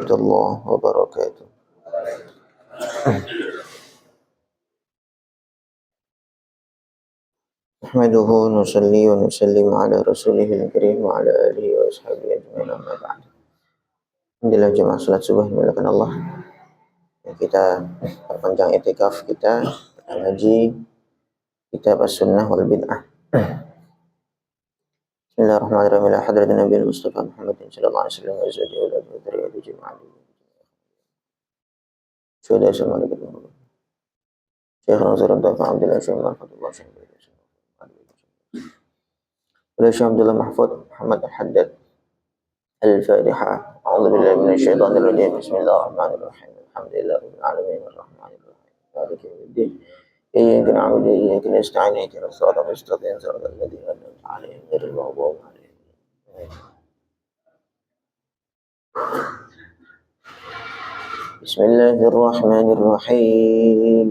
warahmatullahi wabarakatuh. Nahmaduhu nusalli wa nusallim ala rasulihil karim wa ala alihi wa ashabihi ajma'in, amma ba'd. Alhamdulillah jemaah salat subuh dimuliakan Allah. Kita perpanjang i'tikaf kita ngaji kitab as-sunnah wal bid'ah. Bismillahirrahmanirrahim. Ila hadratin Nabi Mustafa Muhammadin sallallahu alaihi wasallam wa azwajihi wa dzurriyyatihi jami'an. Syuhada assalamualaikum. Syekh Nazarud Abdullah Syekh Mahfudullah Syekh Abdullah Mahfud Muhammad Al-Haddad Al-Fatiha. A'udzu billahi minasy syaithanir rajim. Bismillahirrahmanirrahim. Alhamdulillahirabbil alamin arrahmanir rahim. Maliki yaumiddin. Iyyaka na'budu wa iyyaka nasta'in. Ihdinas siratal mustaqim. Siratal ladzina an'amta 'alaihim ghairil maghdubi 'alaihim. Bismillahirrahmanirrahim.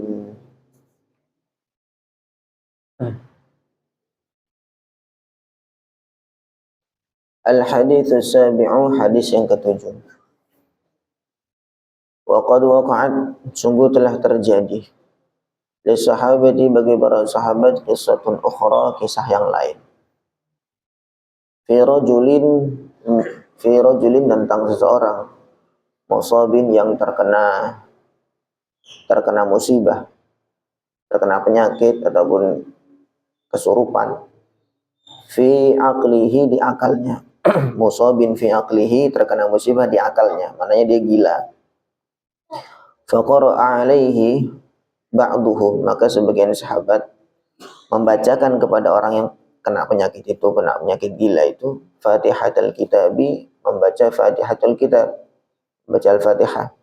Al-hadits as-sabi'u, hadis yang ketujuh. Wa qad waqa'at, sungguh telah terjadi, li sahabati, bagi para sahabat, kisatun ukhra, kisah yang lain. Fi rajulin tentang seseorang, musabin yang terkena musibah, terkena penyakit ataupun kesurupan. Fi aqlihi, di akalnya. Musabin fi aqlihi, terkena musibah di akalnya, maknanya dia gila. Faqara'a alaihi ba'duhum, maka sebagian sahabat membacakan kepada orang yang kena penyakit itu, kena penyakit gila itu, Fatihatul Kitabi, membaca Fatihatul Kitab, baca Al-Fatihah.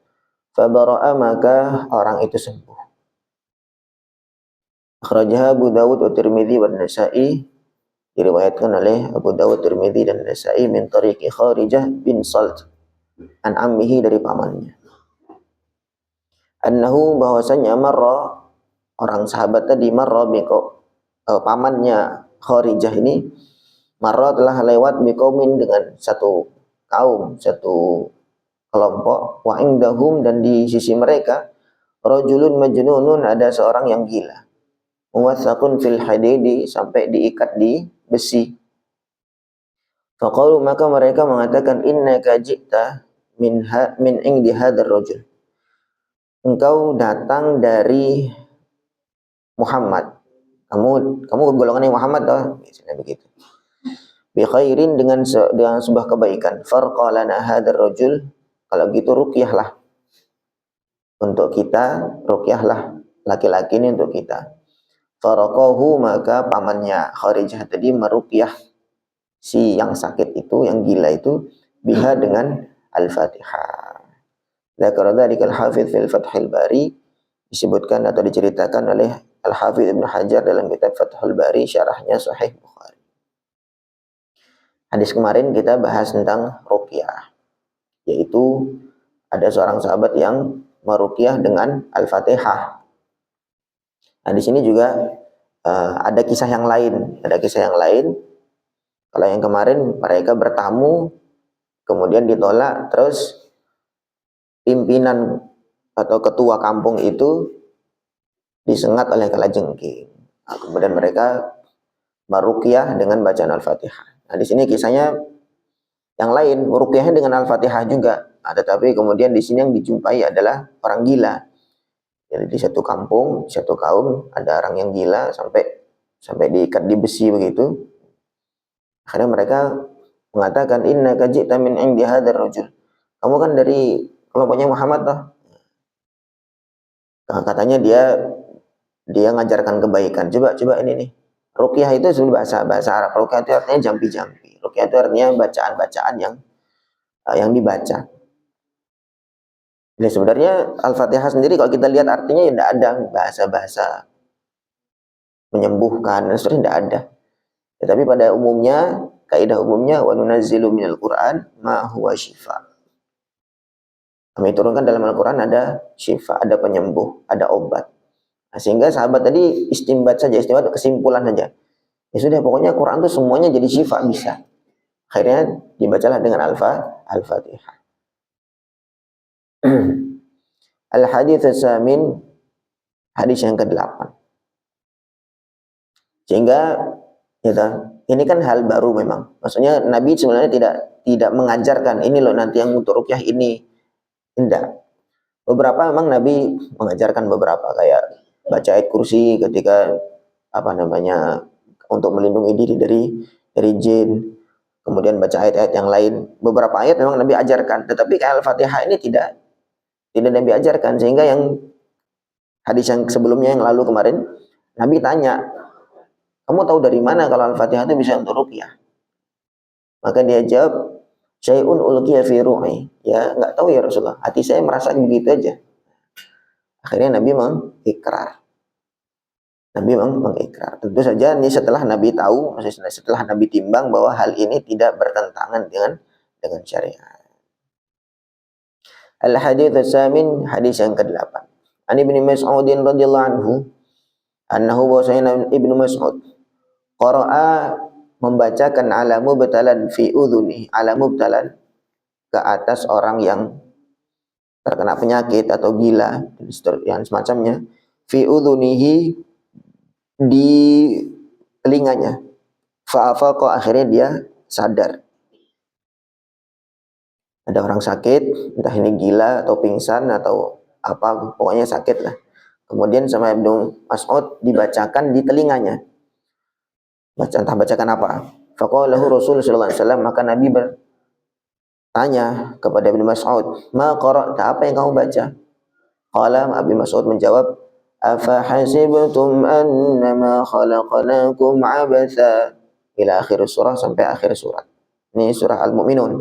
Fabara'a, maka orang itu sembuh. Akhrajaha Abu Dawud wa Tirmidzi wa Nasa'i, diriwayatkan oleh Abu Dawud, Tirmidzi dan Nasa'i min tariqi Kharijah bin Salt an ammihi, dari pamannya. Annahu, bahwasanya marra, orang sahabat tadi, marra biko, pamannya Kharijah ini, marra telah lewat biqaumin, dengan satu kaum, satu kelompok, wa indahum, dan di sisi mereka, rajulun majnunun, ada seorang yang gila, muwaththaqun fil hadidi, sampai diikat di besi. Faqalu, maka mereka mengatakan, innaka ji'ta min indi hadzal rajul, engkau datang dari Muhammad, kamu golongan Muhammad toh, misalnya begitu. Bi khairin, dengan sebuah kebaikan. Farqalana hadzal rajul, kalau gitu ruqyahlah untuk kita, ruqyahlah laki-laki ini untuk kita. Faraqahu, maka pamannya Kharijah tadi meruqyah si yang sakit itu, yang gila itu, biha, dengan Al-Fatihah. Dzakara dzalika al-Hafidz fil Fathul Bari, disebutkan atau diceritakan oleh Al-Hafidz Ibnu Hajar dalam kitab Fathul Bari, syarahnya Sahih Bukhari. Hadis kemarin kita bahas tentang ruqyah, yaitu ada seorang sahabat yang meruqyah dengan Al-Fatihah. Nah, di sini juga ada kisah yang lain. Kalau yang kemarin mereka bertamu, kemudian ditolak, terus pimpinan atau ketua kampung itu disengat oleh kalajengking. Nah, kemudian mereka meruqyah dengan bacaan Al-Fatihah. Nah, di sini kisahnya yang lain, meruqyahnya dengan Al-Fatihah juga. Nah, tetapi kemudian di sini yang dijumpai adalah orang gila. Jadi di satu kampung, satu kaum, ada orang yang gila sampai diikat di besi begitu. Akhirnya mereka mengatakan, innaka ji'ta min indi hadzal rajul, kamu kan dari kelompoknya Muhammad toh. Nah, katanya dia ngajarkan kebaikan. Coba ini nih. Ruqyah itu sebenarnya bahasa Arab. Ruqyah itu artinya jampi-jampi. Ruqyah itu artinya bacaan-bacaan yang dibaca. Jadi sebenarnya Al-Fatihah sendiri kalau kita lihat artinya ya tidak ada bahasa-bahasa menyembuhkan, sebenarnya tidak ada. Tetapi pada umumnya, kaidah umumnya, wa nunazzilu minal Qur'an ma huwa syifa. Kami turunkan dalam Al-Quran ada syifa, ada penyembuh, ada obat. Nah, sehingga sahabat tadi istimbat kesimpulan saja. Ya sudah, pokoknya Quran itu semuanya jadi syifa, bisa. Akhirnya dibacalah dengan Al-Fatihah. Al-hadits as-samin, hadis yang ke-8. Sehingga gitu, ini kan hal baru memang. Maksudnya Nabi sebenarnya tidak mengajarkan ini loh nanti yang untuk ruqyah ini. Tidak. Beberapa memang Nabi mengajarkan beberapa kayak baca ayat kursi ketika untuk melindungi diri dari jin. Kemudian baca ayat-ayat yang lain. Beberapa ayat memang Nabi ajarkan, tetapi kayak Al-Fatihah ini tidak Nabi ajarkan. Sehingga yang hadis yang sebelumnya yang lalu kemarin Nabi tanya, kamu tahu dari mana kalau Al-Fatihah itu bisa untuk ruqyah? Maka dia jawab, syai'un ulqiya fi ru'i. Ya, enggak tahu ya Rasulullah. Hati saya merasa begitu aja. Akhirnya Nabi mengikrar. Tentu saja ini setelah Nabi tahu, maksudnya setelah Nabi timbang bahwa hal ini tidak bertentangan dengan syariat. Al-hadits as-samin, hadis yang ke-8. An Ibnu Mas'ud radhiyallahu anhu, annahu bahwasanya Ibnu Mas'ud qara'a membacakan ala mubtalan fi udhuni, ala mubtalan ke atas orang yang terkena penyakit atau gila yang semacamnya, fi udhunihi, di telinganya, fa'afaqa, akhirnya dia sadar. Ada orang sakit, entah ini gila atau pingsan atau apa, pokoknya sakit lah. Kemudian sama Ibnu Mas'ud dibacakan di telinganya. Entah bacakan apa. Faqalahu Rasul sallallahu alaihi wasallam, maka Nabi bertanya kepada Ibnu Mas'ud, "Ma qara'ta, apa yang kamu baca?" Qala, Ibnu Mas'ud menjawab, "Afa hasibtum annama khalaqnakum 'abatha." Ila akhir surah, sampai akhir surat. Ini surah Al-Mu'minun.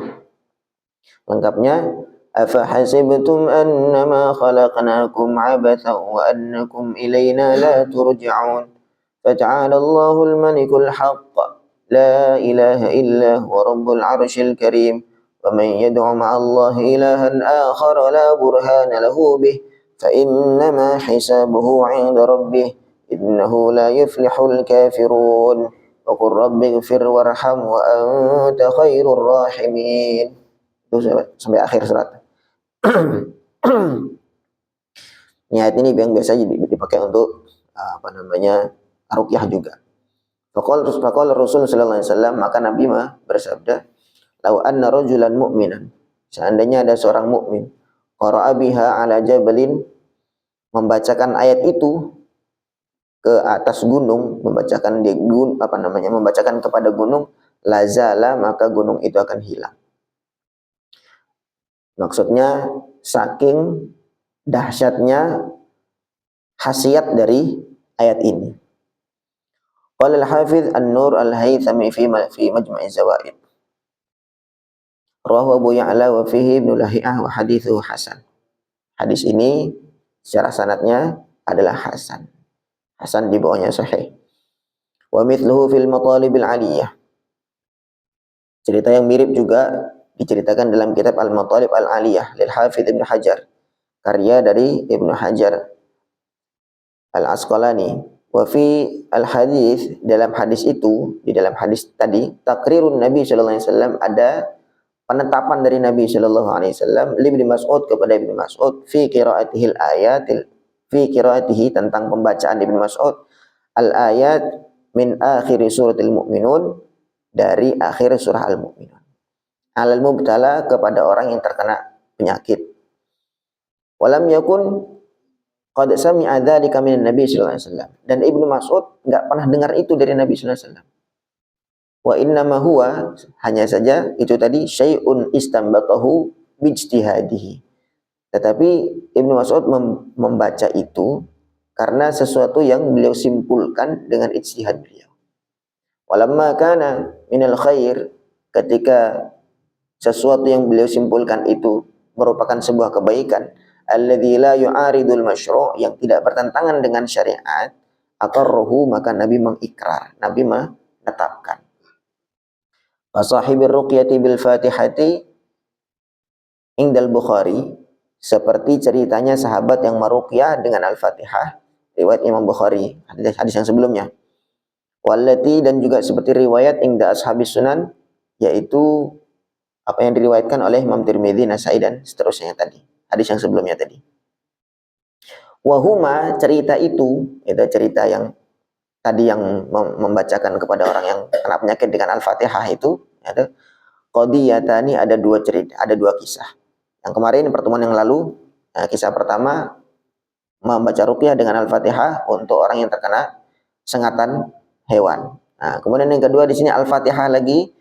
Lengkapnya, afa hasibtum annama khalaqnakum 'abatha wa annakum ilayna la turja'un. Fata'ala Allahul malikul haqq, la ilaha illa huwa rabbul arsyil karim. Wa man yad'u ma'allahi ilahan akhar la burhana lahu bih, fa innama hisabuhu 'inda rabbih, innahu la yuflihul kafirun. Wa qur rabbighfir warham wa anta khairur rahimin. Itu sampai akhir surat. Ini ayat ini yang biasa dipakai untuk ruqyah juga. Faqala Rasul sallallahu alaihi wasallam, maka Nabi bersabda, "Lau anna rajulan mu'minan." Seandainya ada seorang mukmin, qara'a biha ala jabalin, membacakan ayat itu ke atas gunung, membacakan kepada gunung, lazala, maka gunung itu akan hilang. Maksudnya saking dahsyatnya khasiat dari ayat ini. Qala al-Hafidz An-Nur Al-Haythami fi Majma' Az-Zawaid. Rawahu Abu Ya'la wa fihi Ibnu Lahiyah wa hadithuhu hasan. Hadis ini secara sanadnya adalah hasan. Hasan di bawahnya sahih. Wa mithluhu fil Matalib Al-Aliyah. Cerita yang mirip juga diceritakan dalam kitab Al-Matalib Al-Aliyah lil Hafidz Ibnu Hajar, karya dari Ibnu Hajar Al-Asqalani. Wa fi al-hadis, dalam hadis itu, di dalam hadis tadi, takrirun Nabi sallallahu alaihi wasallam, ada penetapan dari Nabi sallallahu alaihi wasallam li Ibnu Mas'ud, kepada Ibnu Mas'ud, fi qiraatihil ayatil, fi qiraatihi, tentang pembacaan Ibnu Mas'ud al-ayat min akhir suratul Mu'minun, dari akhir surah Al-Mu'minun, alal mubtala, kepada orang yang terkena penyakit. Walam yakun qad sami'a dzalika minan Nabi sallallahu alaihi wasallam, dan Ibnu Mas'ud enggak pernah dengar itu dari Nabi sallallahu alaihi wasallam. Wa innama huwa, hanya saja itu tadi, syai'un istambatahu bijtihadihi. Tetapi Ibnu Mas'ud membaca itu karena sesuatu yang beliau simpulkan dengan ijtihad beliau. Walamma kana minal khair, ketika sesuatu yang beliau simpulkan itu merupakan sebuah kebaikan, alladzi la yu'aridul masyru', yang tidak bertentangan dengan syariat, aqarruhu, maka Nabi mengikrar, Nabi menetapkan. Wa sahibir ruqyati bil Fatihati indal Bukhari, seperti ceritanya sahabat yang meruqyah dengan Al-Fatihah, riwayat Imam Bukhari, hadis yang sebelumnya. Wallati, dan juga seperti riwayat inda ashabis sunan, yaitu apa yang diriwayatkan oleh Imam Tirmidzi, Nasai, dan seterusnya tadi. Hadis yang sebelumnya tadi. Wahuma, cerita itu cerita yang tadi yang membacakan kepada orang yang kena penyakit dengan Al-Fatihah itu, qadiyatani, ada dua cerita, ada dua kisah. Yang kemarin pertemuan yang lalu, kisah pertama membaca ruqyah dengan Al-Fatihah untuk orang yang terkena sengatan hewan. Nah, kemudian yang kedua di sini Al-Fatihah lagi,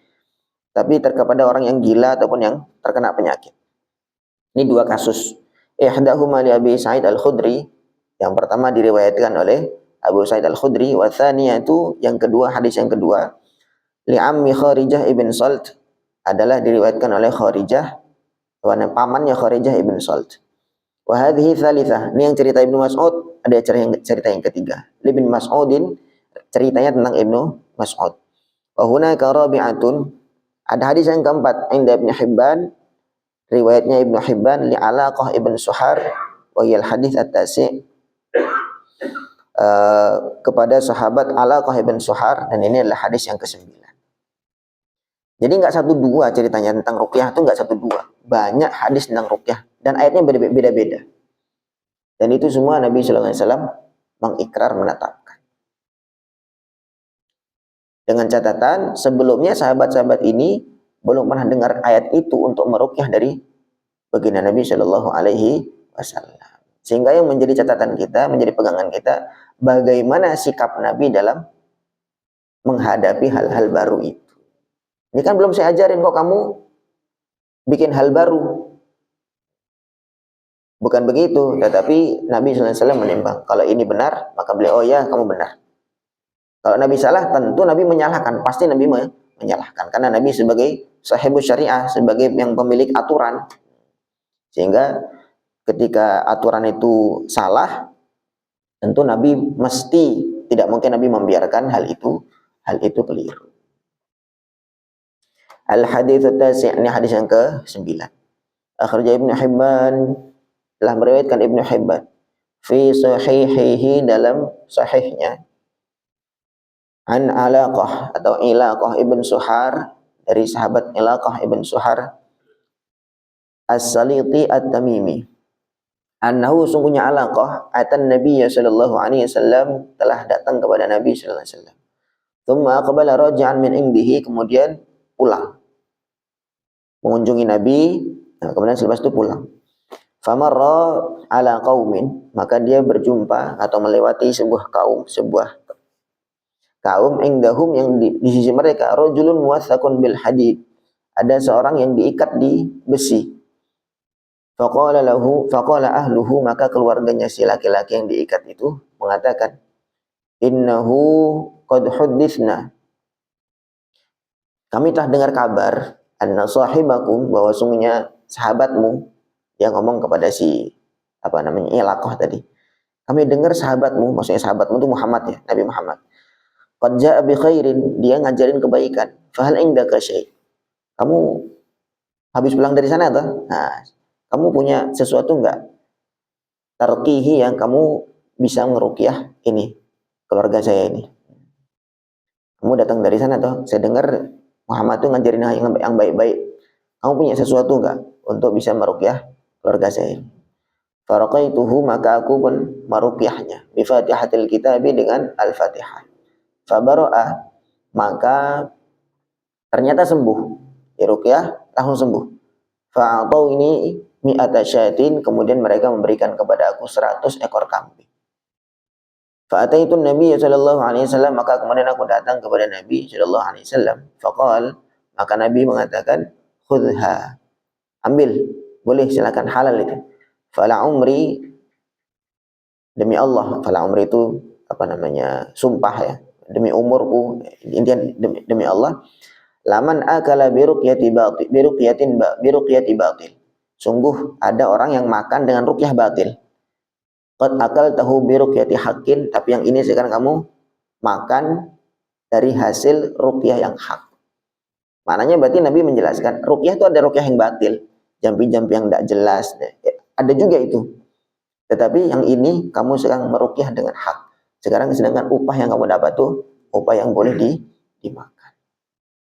tapi kepada orang yang gila ataupun yang terkena penyakit. Ini dua kasus. Ihdahuma li Abi Sa'id Al-Khudri, yang pertama diriwayatkan oleh Abu Sa'id Al-Khudri, wa tsaniyatu, yang kedua, hadis yang kedua, li ammi Kharijah ibn Salt, adalah diriwayatkan oleh Kharijah, pamannya Kharijah ibn Salt. Wa hadhihi tsalitsah, ini yang cerita Ibnu Mas'ud, ada cerita yang ketiga. Ibnu Mas'udin, ceritanya tentang Ibnu Mas'ud. Wa hunaka rabi'atun, ada hadis yang keempat, inda Ibnu Hibban, riwayatnya Ibnu Hibban, li Alaqah ibn Suhar, wa hiyal hadits at-tasi', kepada sahabat Alaqah ibn Suhar, dan ini adalah hadis yang ke-9. Jadi nggak satu dua ceritanya tentang ruqyah, itu nggak satu dua, banyak hadis tentang ruqyah dan ayatnya beda-beda. Dan itu semua Nabi sallallahu alaihi wasallam mengikrar, menetapkan. Dengan catatan sebelumnya sahabat-sahabat ini belum pernah dengar ayat itu untuk meruqyah dari baginda Nabi sallallahu alaihi wasallam. Sehingga yang menjadi catatan kita, menjadi pegangan kita, bagaimana sikap Nabi dalam menghadapi hal-hal baru itu. Ini kan belum saya ajarin kok kamu bikin hal baru. Bukan begitu, tetapi Nabi SAW menimbang. Kalau ini benar, maka beliau, oh ya, kamu benar. Kalau Nabi salah, tentu Nabi menyalahkan. Pasti Nabi menyalahkan. Karena Nabi sebagai sahibus syariah, sebagai yang pemilik aturan. Sehingga ketika aturan itu salah, tentu Nabi mesti, tidak mungkin Nabi membiarkan hal itu keliru. Al-hadits at-tasi', ini hadis yang ke-9. Akhrajah Ibnu Hibban, telah meriwayatkan Ibnu Hibban fi sahihihi, dalam sahihnya, an Alaqah atau Ilaqah ibn Suhar, dari sahabat Ilaqah ibn Suhar As-Saliti At-Tamimi, annahu, sungguhnya Alaqah, atan Nabi sallallahu alaihi wasallam, telah datang kepada Nabi sallallahu alaihi wasallam. Tsumma aqbala raji'an min indihi, kemudian pulang mengunjungi Nabi. Nah, kemudian selepas itu pulang. Famarra ala qaumin, maka dia berjumpa atau melewati sebuah kaum indahum, yang di sisi mereka, rajulun muwaththaqun bil hadid, ada seorang yang diikat di besi. Faqala ahluhu, maka keluarganya si laki-laki yang diikat itu mengatakan, innahu qad hudditsna, kami telah dengar kabar, anna sahibakum, bahwa sungguhnya sahabatmu, dia ngomong kepada si Ilaqah tadi, kami dengar sahabatmu, maksudnya sahabatmu itu Muhammad, ya, Nabi Muhammad, qad jaa bi khairin, dia ngajarin kebaikan, fahal indaka syai', kamu habis pulang dari sana toh, nah, kamu punya sesuatu enggak tarqihi, yang kamu bisa ngeruqyah ini keluarga saya ini, kamu datang dari sana toh, saya dengar Muhammad itu ngajarin yang baik-baik, kamu punya sesuatu enggak untuk bisa meruqyah keluarga saya ini. Faraqaituhu, maka aku pun meruqyahnya, bi Fatihatil Kitabi, dengan Al-Fatihah. Fabara'a, maka ternyata sembuh, diruqyah langsung sembuh. Fa'atau ini mi'ata syatin, kemudian mereka memberikan kepada aku 100 ekor kambing. Fa'ataitu Nabi sallallahu alaihi wasallam, maka kemudian aku datang kepada Nabi sallallahu alaihi wasallam. Faqal, maka Nabi mengatakan, khudha, ambil, boleh, silakan, halal itu. Fala umri, demi Allah, fala umri itu sumpah, ya, demi umurku, intinya demi Allah, laman akala biruqyati batil, sungguh ada orang yang makan dengan ruqyah batil. Qad akal tahu biruqyati haqqin, tapi yang ini sekarang kamu makan dari hasil ruqyah yang hak. Maknanya berarti Nabi menjelaskan, ruqyah itu ada ruqyah yang batil, jampi-jampi yang tidak jelas, ada juga itu. Tetapi yang ini kamu sekarang meruqyah dengan hak. Sedangkan upah yang kamu dapat tuh upah yang boleh dimakan.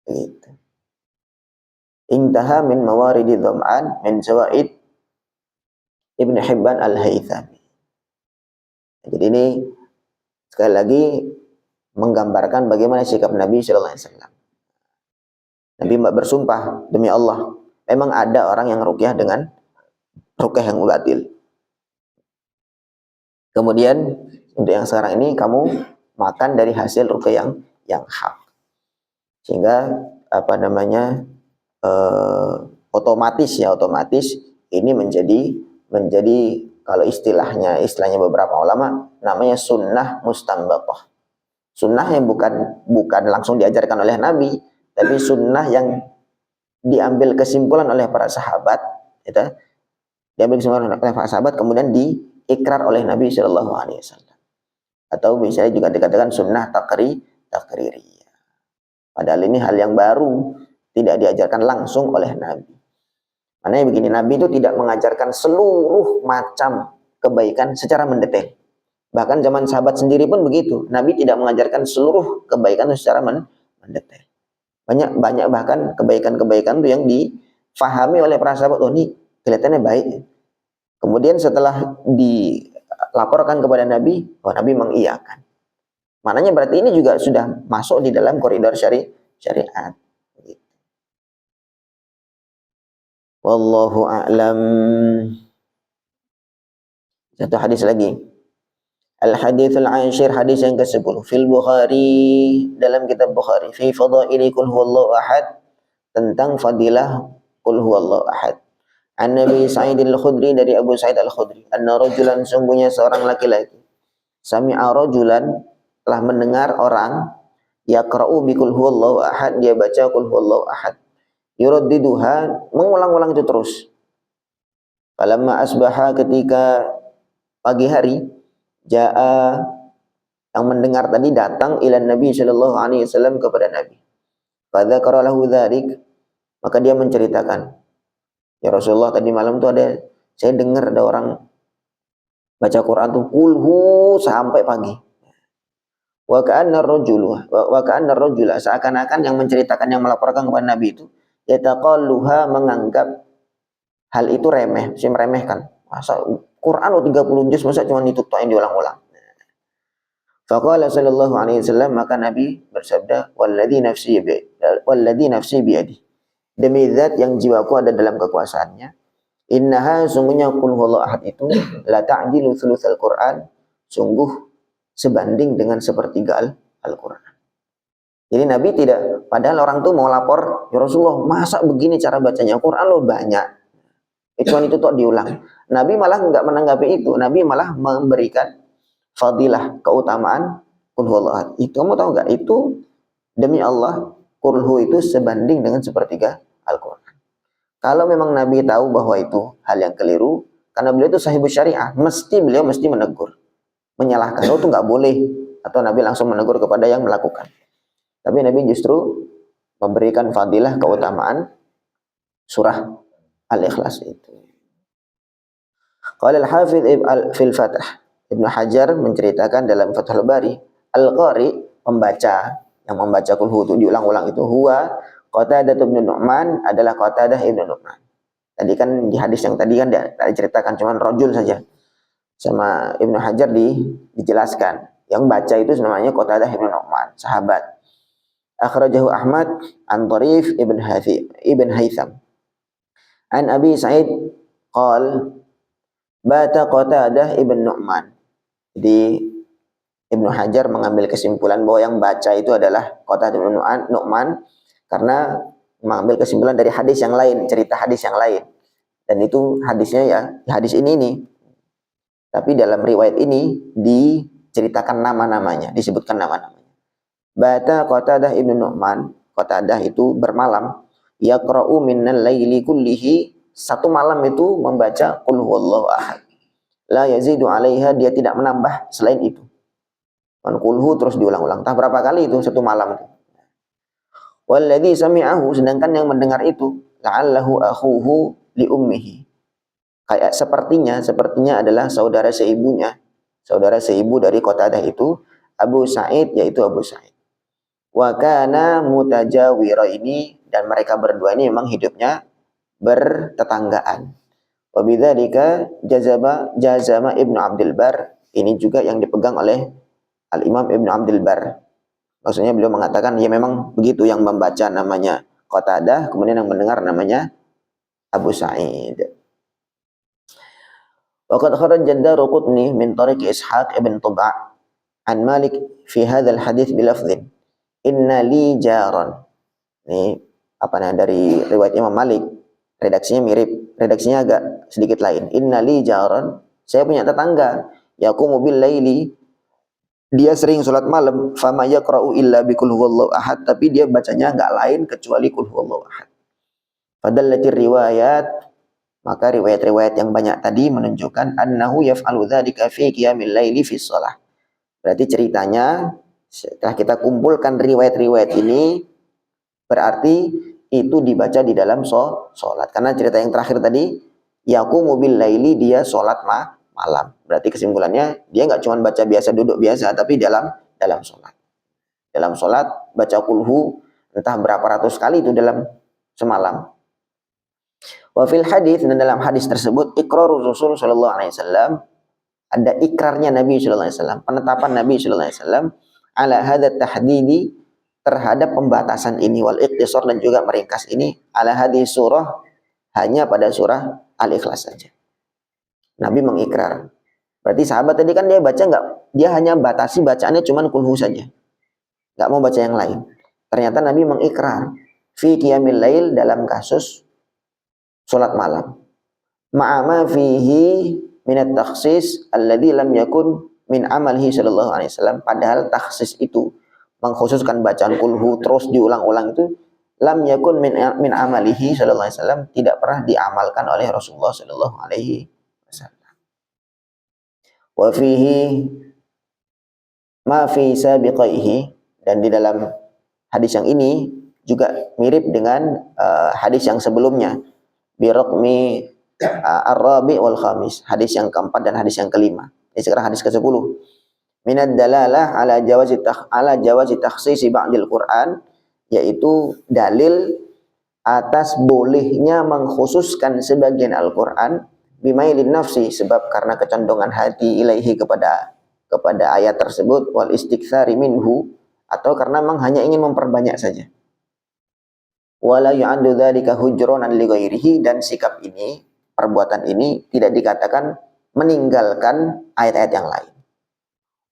Begitu. Intaha min mawaridi dham'an min zawaid Ibnu Hibban Al-Haythami. Jadi ini sekali lagi menggambarkan bagaimana sikap Nabi Shallallahu Alaihi Wasallam. Nabi bersumpah demi Allah, memang ada orang yang ruqyah dengan ruqyah yang batil. Kemudian untuk yang sekarang ini kamu makan dari hasil ruqyah yang hak, sehingga apa namanya otomatis ini menjadi kalau istilahnya beberapa ulama namanya sunnah mustanbatah. Sunnah yang bukan langsung diajarkan oleh Nabi, tapi sunnah yang diambil kesimpulan oleh para sahabat, gitu. Diambil kesimpulan oleh para sahabat kemudian diikrar oleh Nabi Shallallahu Alaihi Wasallam. Atau misalnya juga dikatakan sunnah takririyah. Padahal ini hal yang baru, tidak diajarkan langsung oleh Nabi. Makanya begini, Nabi itu tidak mengajarkan seluruh macam kebaikan secara mendetail. Bahkan zaman sahabat sendiri pun begitu. Nabi tidak mengajarkan seluruh kebaikan secara mendetail. Banyak bahkan kebaikan-kebaikan itu yang difahami oleh para sahabat, oh ini kelihatannya baik. Kemudian setelah dilaporkan kepada Nabi, oh Nabi mengiyakan. Maknanya berarti ini juga sudah masuk di dalam koridor syariat. Wallahu a'lam. Satu hadis lagi. Al-hadithul ashir, hadis yang ke-10. Fil Bukhari, dalam kitab Bukhari. Fi fadaili qul huwallahu ahad, tentang fadilah qul huwallahu ahad. An Nabi Sa'id al-Khudri, dari Abu Sa'id al-Khudri. Anna rajulan, sungguhnya seorang laki-laki. Sami'a rajulan, telah mendengar orang. Yaqra'u bi qul huwallahu ahad, dia baca qul huwallahu ahad. Yuraddiduha, mengulang-ulang itu terus. Falamma asbaha, ketika pagi hari, ja'a, yang mendengar tadi datang ila Nabi sallallahu alaihi wasallam, kepada Nabi. Fadzakara lahu dzalik, maka dia menceritakan, ya Rasulullah, tadi malam tuh saya dengar ada orang baca Quran tuh kulhu sampai pagi. Wa ka'anna ar-rajula, seakan-akan yang menceritakan, yang melaporkan kepada Nabi itu yataqalluha, menganggap hal itu remeh, si meremehkan. Masa Quran 30 juz masa cuma itu yang diulang-ulang. Faqala sallallahu alaihi wasallam, maka Nabi bersabda, walladzi nafsi biyadi, demi zat yang jiwaku ada dalam kekuasaannya, innaha, sungguhnya qul huwallahu ahad itu la ta'dilu thulutsal Quran, sungguh sebanding dengan sepertiga Al-Quran. Jadi Nabi tidak, padahal orang tuh mau lapor, ya Rasulullah, masa begini cara bacanya, Quran lo banyak, itu tuh diulang. Nabi malah nggak menanggapi itu, Nabi malah memberikan fadilah, keutamaan qul huwallahu ahad. Itu kamu tahu nggak? Itu demi Allah, qul hu itu sebanding dengan sepertiga Al-Quran. Kalau memang Nabi tahu bahwa itu hal yang keliru, karena beliau itu sahibus syariah, beliau mesti menegur, menyalahkan, oh itu nggak boleh, atau Nabi langsung menegur kepada yang melakukan. Tapi Nabi justru memberikan fadilah, keutamaan surah Al-Ikhlas itu. Qala al-Hafidz fil Fath, Ibnu Hajar menceritakan dalam Fathul Bari, al-qari, pembaca, yang membaca qul hu itu diulang-ulang itu, huwa Qatadah bin Nu'man, adalah Qatadah ibn Nu'man. Tadi kan di hadis yang tadi kan diceritakan cuma rajul saja. Sama Ibnu Hajar dijelaskan, yang baca itu namanya Qatadah ibn Nu'man, sahabat. Akhrajahu Ahmad an Tarif ibn Haytham an Abi Sa'id qal bata Qatadah ibn Nu'man. Jadi Ibnu Hajar mengambil kesimpulan bahwa yang baca itu adalah Qatadah ibn Nu'man karena mengambil kesimpulan dari hadis yang lain, cerita hadis yang lain. Dan itu hadisnya ya hadis ini nih. Tapi dalam riwayat ini diceritakan nama-namanya, disebutkan nama-namanya. Bata Qatadah ibn Nu'man, Qatadah itu bermalam, yaqra'u minnal laili kullihi, satu malam itu membaca qul huwallahu ahad. La yazidu 'alaiha, dia tidak menambah selain itu. Qul hu terus diulang-ulang. Entah berapa kali itu satu malam itu. Walladzi sami'ahu, sedangkan yang mendengar itu, la'allahu akhuhu li ummihi. Kayak sepertinya adalah saudara seibu dari Qatadah itu, Abu Sa'id, yaitu Abu Sa'id. Wa kana mutajawiraini, dan mereka berdua ini memang hidupnya bertetanggaan. Wa bidzalika jazama Ibnu Abdul Bar Ini juga yang dipegang oleh Al-Imam Ibnu Abdul Bar. Maksudnya beliau mengatakan ya memang begitu, yang membaca namanya Qatadah, kemudian yang mendengar namanya Abu Sa'id. Waqad kharaja ad-Daraqutni min tariq Ishaq ibn Tuba' an Malik fi hadzal hadits bilafdhin inna li jaran. Ini apa namanya, dari riwayat Imam Malik, redaksinya mirip, redaksinya agak sedikit lain. Inna li jaran, saya punya tetangga, yaqumu bil laili, dia sering sholat malam, fama yaqra'u illa bi qul huwallahu ahad, tapi dia bacanya enggak lain kecuali qul huwallahu ahad. Fadallatir riwayat, maka riwayat-riwayat yang banyak tadi menunjukkan annahu yaf'alu dzalika fi qiyamil laili fi shalah. Berarti ceritanya setelah kita kumpulkan riwayat-riwayat ini, berarti itu dibaca di dalam sholat. Karena cerita yang terakhir tadi, yaqumu bil laili, dia sholat malam. Berarti kesimpulannya dia nggak cuma baca biasa, duduk biasa, tapi dalam sholat. Dalam sholat baca kulhu entah berapa ratus kali itu dalam semalam. Wa fil hadis, dan dalam hadis tersebut iqrarul Rasul sallallahu alaihi wasallam, ada ikrarnya Nabi sallallahu alaihi wasallam, penetapan Nabi sallallahu alaihi wasallam ala hadza tahdidi, terhadap pembatasan ini, wal ikhtisar, dan juga meringkas ini, ala hadis surah, hanya pada surah Al-Ikhlas saja. Nabi mengikrar. Berarti sahabat tadi kan dia baca enggak, dia hanya batasi bacaannya cuman kulhu saja, enggak mau baca yang lain. Ternyata Nabi mengikrar fi qiyamil lail, dalam kasus salat malam, ma'ama fihi minat takhsis alladhi lam yakun min amalihi sallallahu alaihi wasallam, padahal takhsis itu mengkhususkan bacaan kulhu terus diulang-ulang itu lam yakun min amalihi sallallahu alaihi wasallam, tidak pernah diamalkan oleh Rasulullah sallallahu alaihi wasallam. Wa fihi ma fi sabiqaihi, dan di dalam hadis yang ini juga mirip dengan hadis yang sebelumnya, bi raqmi ar-rabi wal khamis, hadis yang keempat dan hadis yang kelima. Ini sekarang hadis ke-10. Minad dalalah ala jawazi takhsisi ba'dil Qur'an, yaitu dalil atas bolehnya mengkhususkan sebagian Al-Qur'an, bimailin nafsi, sebab karena kecondongan hati ilaihi, kepada ayat tersebut, wal istiktsari minhu, atau karena memang hanya ingin memperbanyak saja. Wala yu'addu dzalika hujranan li ghairihi, dan sikap ini, perbuatan ini tidak dikatakan meninggalkan ayat-ayat yang lain.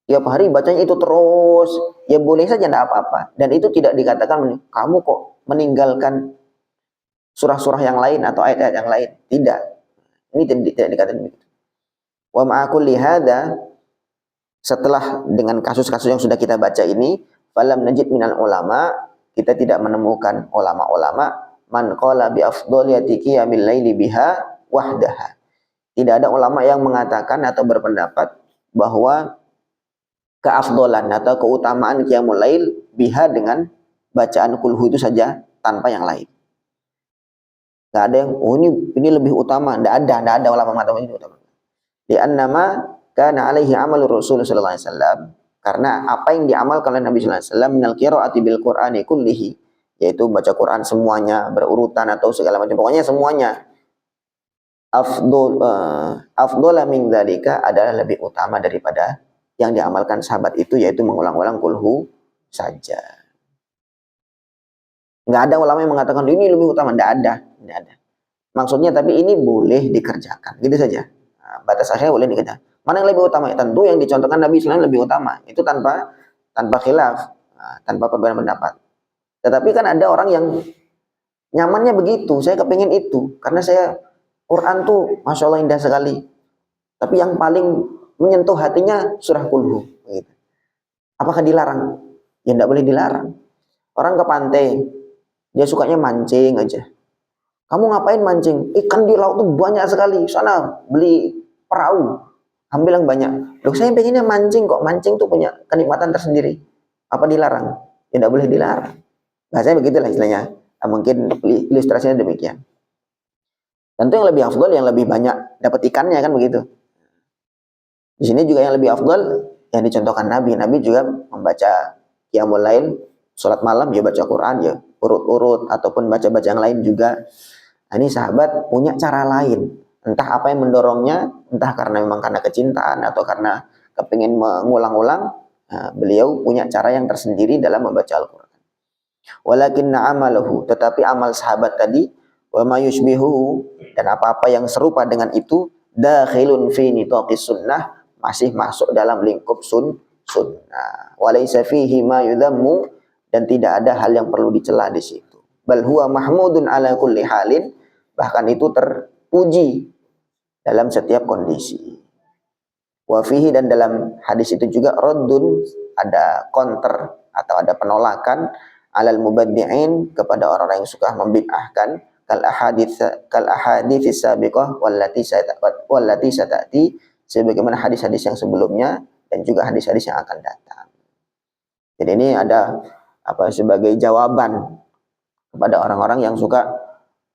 Tiap hari bacanya itu terus, ya boleh saja, tidak apa-apa. Dan itu tidak dikatakan kamu kok meninggalkan surah-surah yang lain atau ayat-ayat yang lain. Tidak. Ini tidak dikatakan begitu. Wa ma'akulli hadza, setelah dengan kasus-kasus yang sudah kita baca ini, falam najid minal ulama, kita tidak menemukan ulama-ulama man qala bi afdhaliyati qiyamil laili biha wahdaha. Tidak ada ulama yang mengatakan atau berpendapat bahwa keafdolan atau keutamaan qiyamul lail biha, dengan bacaan kulhu itu saja tanpa yang lain. Tidak ada yang ini lebih utama, tidak ada ulama mengatakan ini utama. Di annama kana alaihi amalur Rasul sallallahu alaihi wasallam, karena apa yang diamalkan oleh Nabi sallallahu alaihi wasallam minal qiraati bil Qur'ani kullihi, yaitu baca Quran semuanya berurutan atau segala macam, pokoknya semuanya, afdhala min dzalika, adalah lebih utama daripada yang diamalkan sahabat itu, yaitu mengulang-ulang kulhu saja. Nggak ada ulama yang mengatakan ini lebih utama, nggak ada. Maksudnya tapi ini boleh dikerjakan, gitu saja. Nah, batas akhirnya boleh dikerjakan. Mana yang lebih utama? Tentu yang dicontohkan Nabi SAW lebih utama. Itu tanpa khilaf, tanpa perbedaan pendapat. Tetapi kan ada orang yang nyamannya begitu, saya kepingin itu, karena saya Quran tuh Masya Allah indah sekali. Tapi yang paling menyentuh hatinya surah kulhu. Gitu. Apakah dilarang? Ya tidak boleh dilarang. Orang ke pantai, dia sukanya mancing aja. Kamu ngapain mancing? Ikan di laut tuh banyak sekali. Sana beli perahu, ambil yang banyak. Loh, saya pengennya mancing kok. Mancing tuh punya kenikmatan tersendiri. Apa dilarang? Ya tidak boleh dilarang. Bahasanya begitulah istilahnya. Nah, mungkin ilustrasinya demikian. Tentu yang lebih afdal, yang lebih banyak dapat ikannya, kan begitu. Di sini juga yang lebih afdal yang dicontohkan Nabi. Nabi juga membaca qiyamul lail, salat malam, ya baca Quran, ya urut-urut, ataupun baca-baca yang lain juga. Nah, ini sahabat punya cara lain. Entah apa yang mendorongnya, entah karena memang karena kecintaan atau karena kepingin mengulang-ulang, beliau punya cara yang tersendiri dalam membaca Al-Quran. Walakinna amalahu, tetapi amal sahabat tadi, wa ma yushbihu, dan apa-apa yang serupa dengan itu, dakhilun fi nitaqis sunnah, masih masuk dalam lingkup sunnah. Walaysa fihi ma yudhammu, dan tidak ada hal yang perlu dicela di situ. Bal huwa mahmudun ala kulli halin, bahkan itu terpuji dalam setiap kondisi. Wa fihi, dan dalam hadis itu juga raddun, ada counter atau ada penolakan alal mubaddi'in, kepada orang-orang yang suka membid'ahkan, kal ahadits sabiqah wallati satati, sebagaimana hadis-hadis yang sebelumnya dan juga hadis-hadis yang akan datang. Jadi ini ada sebagai jawaban kepada orang-orang yang suka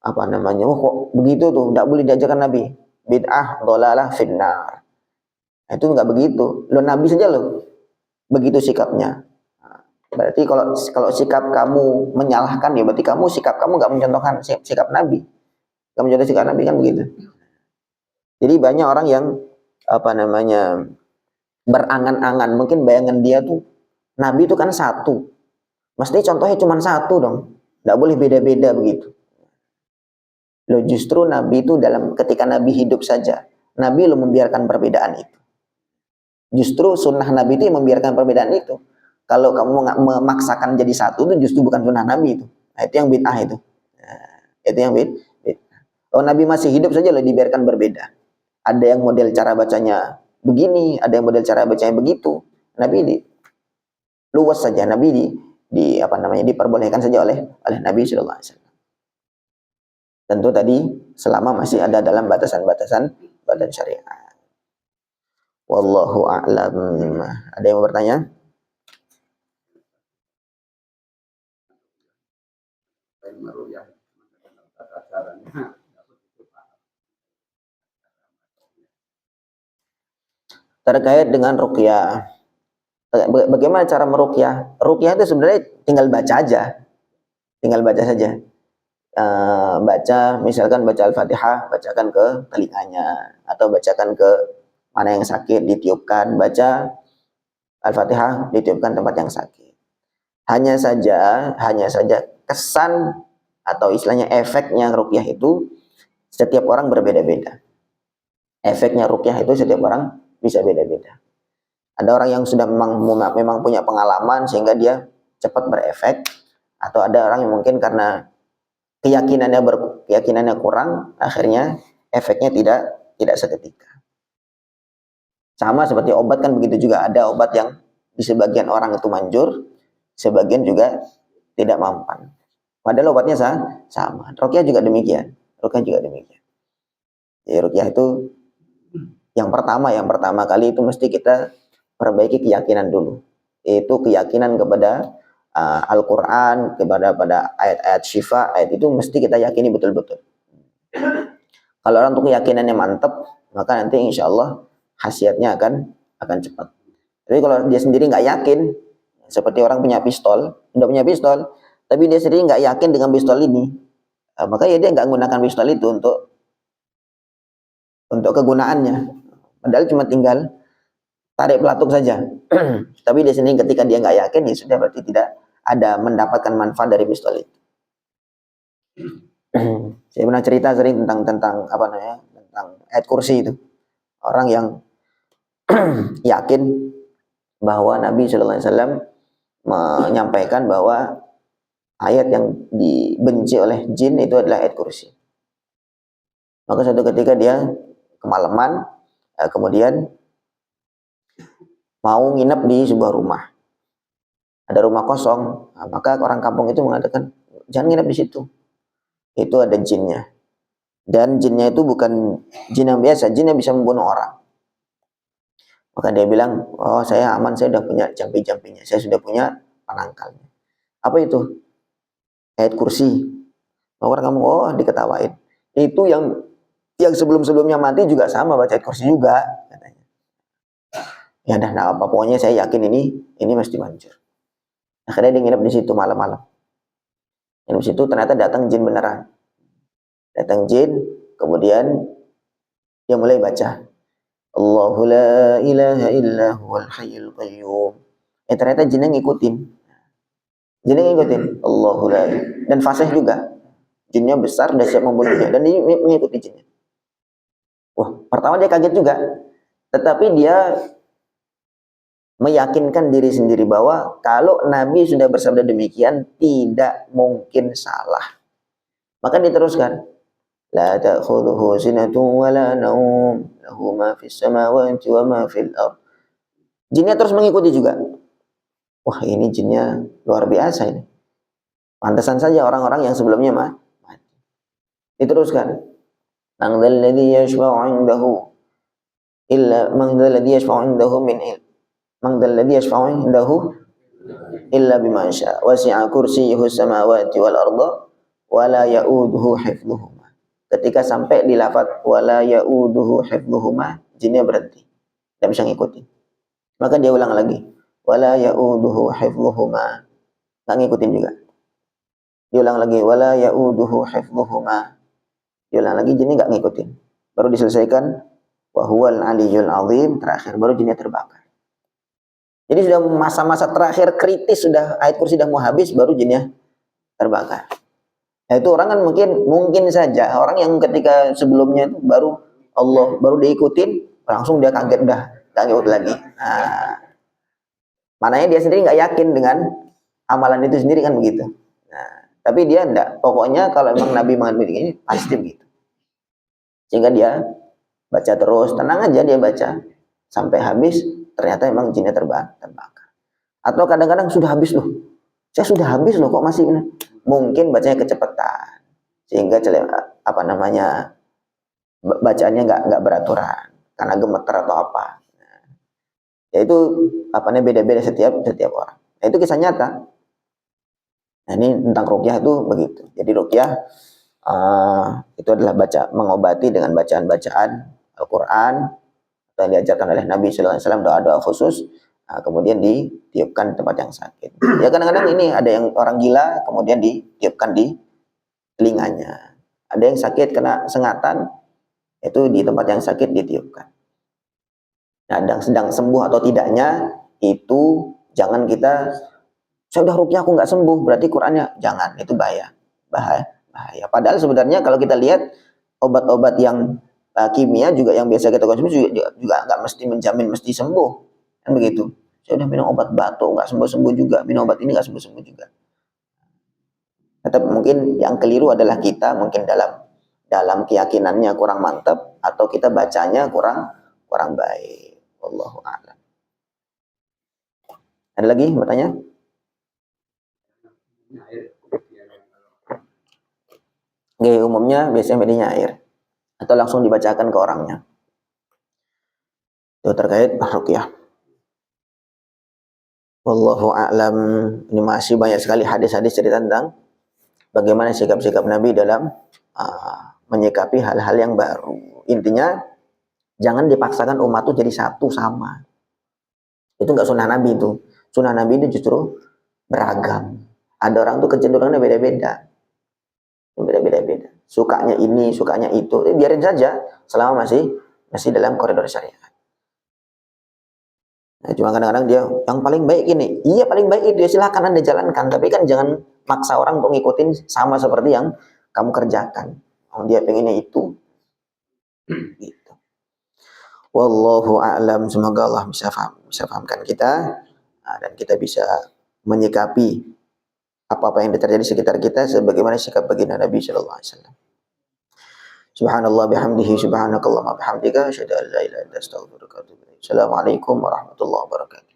oh kok begitu tuh, tidak boleh diajarkan Nabi, bid'ah dhalalah finnar. Itu enggak begitu. Lo Nabi saja lo begitu sikapnya. Berarti kalau sikap kamu menyalahkan, ya berarti sikap kamu enggak mencontohkan sikap Nabi. Kamu mencontoh sikap Nabi, kan begitu. Jadi banyak orang yang berangan-angan, mungkin bayangan dia tuh Nabi itu kan satu. Mesti contohnya cuma satu dong. Enggak boleh beda-beda begitu. Lo justru Nabi itu ketika Nabi hidup saja, Nabi lo membiarkan perbedaan itu. Justru sunnah Nabi itu yang membiarkan perbedaan itu. Kalau kamu memaksakan jadi satu, itu justru bukan sunnah Nabi itu. Nah, itu yang bid'ah itu. Itu yang bid'ah. Oh, Nabi masih hidup saja loh dibiarkan berbeda. Ada yang model cara bacanya begini, ada yang model cara bacanya begitu. Nabi luas saja. Nabi diperbolehkan saja oleh Nabi sallallahu alaihi wasallam. Tentu tadi selama masih ada dalam batasan-batasan badan syariat. Wallahu a'lam. Ada yang mau bertanya? Terkait dengan ruqyah. Bagaimana cara meruqyah? Ruqyah itu sebenarnya tinggal baca aja. Tinggal baca saja. Baca, misalkan baca Al-Fatihah, bacakan ke telinganya, atau bacakan ke mana yang sakit, ditiupkan. Baca Al-Fatihah, ditiupkan tempat yang sakit. Hanya saja kesan atau istilahnya efeknya ruqyah itu setiap orang berbeda-beda. Efeknya ruqyah itu setiap orang bisa beda-beda. Ada orang yang sudah memang punya pengalaman sehingga dia cepat berefek, atau ada orang yang mungkin karena keyakinannya kurang, akhirnya efeknya tidak seketika. Sama seperti obat kan begitu juga, ada obat yang di sebagian orang itu manjur, sebagian juga tidak mempan. Padahal obatnya sama. Ruqyah juga demikian. Jadi ruqyah itu yang pertama kali itu mesti kita perbaiki keyakinan dulu. Itu keyakinan kepada Al-Quran, pada ayat-ayat syifa, ayat itu mesti kita yakini betul-betul. Kalau orang tuh keyakinannya mantap, maka nanti insya Allah khasiatnya akan cepat. Tapi kalau dia sendiri nggak yakin, seperti orang punya pistol, tapi dia sendiri nggak yakin dengan pistol ini, maka ya dia nggak menggunakan pistol itu untuk kegunaannya. Padahal cuma tinggal tarik pelatuk saja. Tapi dia sendiri ketika dia nggak yakin, ya sudah, berarti tidak ada mendapatkan manfaat dari pistol itu. Saya pernah cerita sering tentang ayat kursi itu. Orang yang yakin bahwa Nabi Shallallahu Alaihi Wasallam menyampaikan bahwa ayat yang dibenci oleh jin itu adalah ayat kursi. Maka suatu ketika dia kemalaman, kemudian mau nginep di sebuah rumah. Ada rumah kosong, maka orang kampung itu mengatakan, jangan nginep di situ. Itu ada jinnya. Dan jinnya itu bukan jin yang biasa, jin yang bisa membunuh orang. Maka dia bilang, oh saya aman, saya sudah punya jampi-jampinya, saya sudah punya penangkalnya. Apa itu? Ayat kursi. Maka orang kampung, oh diketawain. Itu yang sebelum-sebelumnya mati juga sama baca ayat kursi juga, katanya. Ya dah, nah apa, pokoknya saya yakin ini mesti manjur. Akhirnya dia nginep di situ malam-malam. Nginep di situ ternyata datang jin beneran. Datang jin, kemudian dia mulai baca. Allahu la ilaha illa huwal hayyul qayyum. Ternyata jinnya ngikutin. Jinnya ngikutin. Allahu la ilaha. Dan fasih juga. Jinnya besar dan siap membunuhnya. Dan dia mengikuti jinnya. Wah, pertama dia kaget juga. Tetapi dia meyakinkan diri sendiri bahwa kalau Nabi sudah bersabda demikian, tidak mungkin salah. Maka diteruskan. La ta'khudhuhu sinatun wa la naum, lahu ma fis samawati wa ma fil ardh. Jinnya terus mengikuti juga. Wah, ini jinnya luar biasa ini. Pantesan saja orang-orang yang sebelumnya mati. Diteruskan. Man dzal ladzi yashfa'u 'indahu illa man dzal ladzi yashfa'u 'indahu min ilm. Man dzal ladzi yashfa'u 'indahu illa bima syaa. Wasi'a kursiyyuhu samawati wal ardha wa la ya'uduhu hifdhuhuma. Ketika sampai di lafaz wala ya'uduhu hifdhuhuma, jinnya berhenti. Tidak bisa ngikutin. Maka dia ulang lagi. Wala ya'uduhu hifdhuhuma. Enggak ngikutin juga. Dia ulang lagi wala ya'uduhu hifdhuhuma. Dia ulang lagi, jinnya enggak ngikutin. Baru diselesaikan wa huwal aliyyul azim, terakhir baru jinnya terbakar. Jadi sudah masa-masa terakhir kritis, sudah ayat kursi sudah mau habis, baru jinnya terbakar. Nah, itu orang kan mungkin saja orang yang ketika sebelumnya itu baru diikutin, langsung dia kaget, udah nggak ngikut lagi. Nah, maknanya dia sendiri nggak yakin dengan amalan itu sendiri kan begitu. Nah, tapi dia enggak, pokoknya kalau memang Nabi mengatakan ini pasti begitu. Sehingga dia baca terus, tenang aja dia baca sampai habis, ternyata memang jinnya terbakar. Atau kadang-kadang sudah habis loh. Saya sudah habis loh, kok masih ini? Mungkin bacanya kecepatan sehingga bacaannya nggak beraturan karena gemeter atau apa. Nah, ya itu beda-beda setiap orang. Nah, itu kisah nyata. Nah, ini tentang ruqyah itu begitu. Jadi ruqyah itu adalah mengobati dengan bacaan-bacaan Al-Quran yang diajarkan oleh Nabi Sallallahu Alaihi Wasallam, doa-doa khusus. Kemudian ditiupkan tempat yang sakit. Ya kadang-kadang ini ada yang orang gila, kemudian ditiupkan di telinganya. Ada yang sakit kena sengatan, itu di tempat yang sakit ditiupkan. Nah, sedang sembuh atau tidaknya, itu jangan kita, saya udah ruqyah aku nggak sembuh, berarti Qur'annya, jangan, itu bahaya. Padahal sebenarnya kalau kita lihat, obat-obat yang kimia juga yang biasa kita konsumsi juga nggak mesti menjamin mesti sembuh. Kan begitu. Saya udah minum obat batuk nggak sembuh-sembuh juga, minum obat ini nggak sembuh-sembuh juga. Tetap mungkin yang keliru adalah kita mungkin dalam keyakinannya kurang mantap atau kita bacanya kurang baik. Wallahu a'lam. Ada lagi bertanya? Gaya umumnya biasanya medinya air atau langsung dibacakan ke orangnya. Itu terkait ruqyah. Wallahu a'lam. Ini masih banyak sekali hadis-hadis cerita tentang bagaimana sikap-sikap Nabi dalam menyikapi hal-hal yang baru. Intinya jangan dipaksakan umat itu jadi satu sama. Itu enggak sunnah Nabi itu. Sunnah Nabi itu justru beragam. Ada orang tuh kecenderungannya beda-beda. Beda-beda. Sukanya ini, sukanya itu. Biarin saja selama masih dalam koridor syariat. Nah, cuma kadang-kadang dia yang paling baik ini, iya paling baik itu ya silahkan Anda jalankan, tapi kan jangan maksa orang untuk ngikutin sama seperti yang kamu kerjakan. Oh, dia pengennya itu, gitu. Wallahu a'lam. Semoga Allah bisa fahamkan kita dan kita bisa menyikapi apa-apa yang terjadi di sekitar kita sebagaimana sikap baginda Nabi Sallallahu Alaihi Wasallam. Subhanallah bihamdihi, subhanakallahumma bihamdika, asyhadu an la ilaha illa anta, astaghfiruka wa atubu ilaik. Assalamualaikum warahmatullahi wabarakatuh.